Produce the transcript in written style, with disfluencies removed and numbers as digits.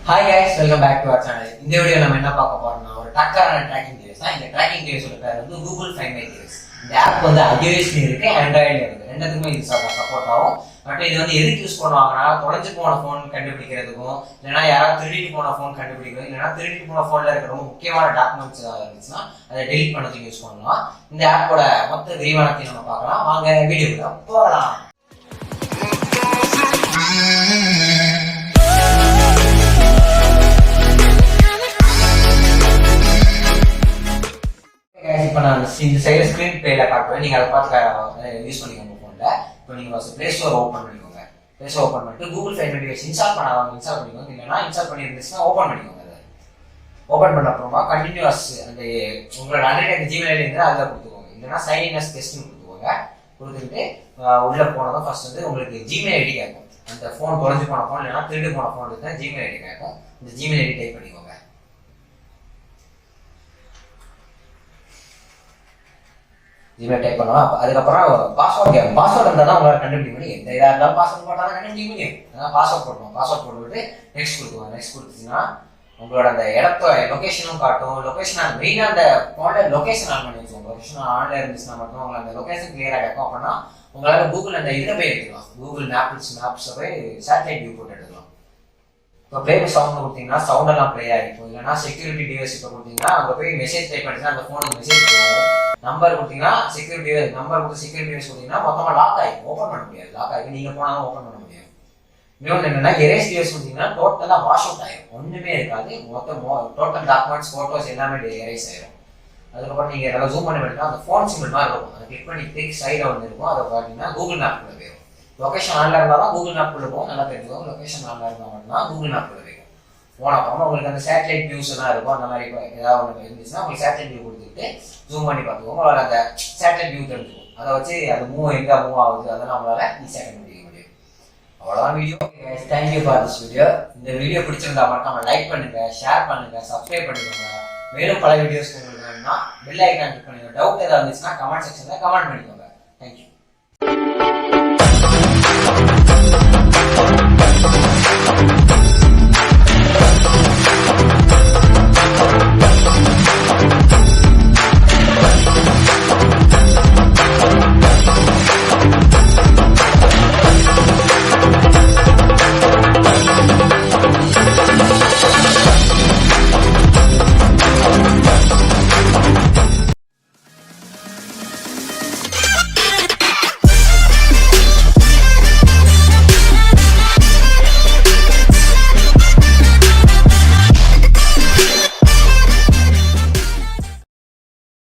Hi guys, welcome back to our channel. In this video, we will talk about tracking device. The tracking device is Google Find My Device. The app is iOS and Android. It support but இது வந்து எதுக்கு use பண்ணுவாங்கன்னா தொலைஞ்சு போன phone கண்டுபிடிக்கிறதுக்கும் இல்லைன்னா யாராவது திருடிட்டு போன ஃபோன் கண்டுபிடிக்கிறதும் இல்லைன்னா திருடிட்டு போன ஃபோன்ல இருக்கிற ரொம்ப முக்கியமான டாக்குமெண்ட்ஸ் ஏதாவது இருந்துச்சுன்னா அதை டெலிட் பண்ணதுக்கு யூஸ் பண்ணலாம். இந்த ஆப்போட மொத்த விரிவானத்தை நம்ம பார்க்கலாம். வாங்க வீடியோக்குள்ள போகலாம். இப்போ நான் இந்த சைடு ஸ்கிரீன் பிளேல காட்டுவேன். நீங்க அதை பார்த்து யூஸ் பண்ணிக்கோங்க ஃபோன்ல. இப்போ நீங்க பிளே ஸ்டோர் ஓப்பன் பண்ணிக்கோங்க. பிளே ஸ்டோர் ஓப்பன் பண்ணிட்டு Google find my device install பண்ணாதவங்க இன்ஸ்டால் பண்ணிக்கோங்க. இல்லைன்னா இன்ஸ்டால் பண்ணிருந்துச்சுன்னா ஓப்பன் பண்ணிக்கோங்க. அதை ஓப்பன் பண்ண அப்புறமா கண்டினியூஸ் அந்த உங்களோட ஆண்ட்ராய்டு ஜிமெயில் ஐடி இருந்தால் அதில் கொடுத்துக்கோங்க. இல்லைன்னா சைன் இன் அஸ் கெஸ்ட்னு கொடுத்துக்கோங்க. கொடுத்துக்கிட்டு உள்ள போனதும் ஃபர்ஸ்ட் வந்து உங்களுக்கு ஜிமெயில் ஐடி கேட்கும். அந்த ஃபோன் தொலைஞ்சு போன ஃபோன் இல்லைன்னா திருடு போன ஃபோன் இருந்தால் ஜிமெயில் ஐடி கேட்கும். இந்த ஜிமெயில் ஐடி டைப் பண்ணிக்கோங்க. ஜிமெயில் டைப் பண்ணுவோம். அதுக்கப்புறம் பாஸ்வேர்ட் கேட்கும். பாஸ்வேர்ட் இருந்தால் தான் உங்களால் கண்டுபிடிக்க முடியும். எந்த இதாக இருந்தாலும் பாஸ்வேர்ட் போட்டால் தான் கண்டுபிடிக்க முடியும். அதனால் பாஸ்வேர்ட் போடணும். பாஸ்வேர்ட் போட்டுவிட்டு நெக்ஸ்ட் கொடுத்துருவோம். நெக்ஸ்ட் கொடுத்துச்சுன்னா உங்களோட அந்த இடத்த லொக்கேஷனும் காட்டும். லொக்கேஷன் மெயினாக அந்த ஃபோனில் லொக்கேஷன் ஆன் பண்ணி வச்சுக்கோங்க. லொக்கேஷன் ஆன்ல இருந்துச்சுன்னா மட்டும் உங்களை அந்த லொக்கேஷன் கிளியராக கேட்கும். அப்படின்னா உங்களால் கூகுள் அந்த இதில் போய் எடுத்துக்கலாம். கூகுள் மேப்ஸை போய் சேட்டலைட் வியூ போட்டு எடுத்துக்கலாம். இப்போ ப்ளே சவுண்ட் கொடுத்தீங்கன்னா சவுண்ட் எல்லாம் ப்ளே ஆகிருக்கும். இல்லைன்னா செக்யூரிட்டி டிவைஸ் இப்போ கொடுத்தீங்கன்னா அங்கே போய் மெசேஜ் டைப் பண்ணிச்சுன்னா அந்த ஃபோனுக்கு மெசேஜ் போகும். நம்பர் கொடுத்தீங்கன்னா செக்யூரிட்டி நம்பர் கொடுத்து செக்யூரிட்டி டிவைஸ் கொடுத்தீங்கன்னா மொத்தமாக லாக் ஆகிடும். ஓப்பன் பண்ண முடியாது. லாக் ஆகி நீங்கள் போனாலும் ஓப்பன் பண்ண முடியாது. இன்னொன்று என்னன்னா எரேஸ் டிவைஸ் கொடுத்தீங்கன்னா டோட்டலாக வாஷ் அவுட் ஆகிடும். ஒன்றுமே இருக்காது. மொத்தம் டோட்டல் டாக்குமெண்ட்ஸ் ஃபோட்டோஸ் எல்லாமே எரேஸ் ஆகிடும். அதுக்கப்புறம் நீங்கள் எதாவது ஜூம் பண்ணி பண்ணிட்டா அந்த ஃபோன் சிம்பிள் மாதிரி இருக்கும். அதை கிளிக் பண்ணி கிளிக் சைடில் வந்து இருக்கும். அதை பார்த்தீங்கன்னா கூகுள் மேப்குள்ளே போயிடும். லொக்கேஷன் ஆன்ல இருந்தால் தான் கூகுள் மேப்குள்ளே போகும். நல்லா தெரிஞ்சுக்கோங்க. லொக்கேஷன் ஆன்ல இருந்தால் மட்டும்தான் கூகுள் மேப்குள்ளே போயிடும். போன அப்புறமா உங்களுக்கு அந்த சேட்டலைட் வியூஸ் எல்லாம் இருக்கும். அந்த மாதிரி ஏதாவது ஒன்று இருந்துச்சுன்னா உங்களுக்கு சேட்டலைட் வியூ கொடுத்துட்டு ஜூம் பண்ணி பார்த்துக்கோங்க. உங்களால் அந்த சேட்டலைட் வியூ தெரிஞ்சுக்கும். அதை வச்சு அது எங்கே மூவ் ஆகுது அதெல்லாம் நம்மளால ஈஸியாக கண்டுபிடிக்க முடியும். அவ்வளோதான் video. Thank you for this video. இந்த வீடியோ பிடிச்சிருந்தா மட்டும் லைக் பண்ணுங்க, ஷேர் பண்ணுங்க, சப்ஸ்கிரைப் பண்ணிக்கோங்க. மேலும் பல வீடியோஸ் உங்களுக்கு வேணும்னா பெல் ஐக்கான் கிளிக் பண்ணுங்க. டவுட் ஏதாவது இருந்துச்சுன்னா கமெண்ட் செக்ஷன்ல கமெண்ட் பண்ணிக்கோங்க. தேங்க்யூ.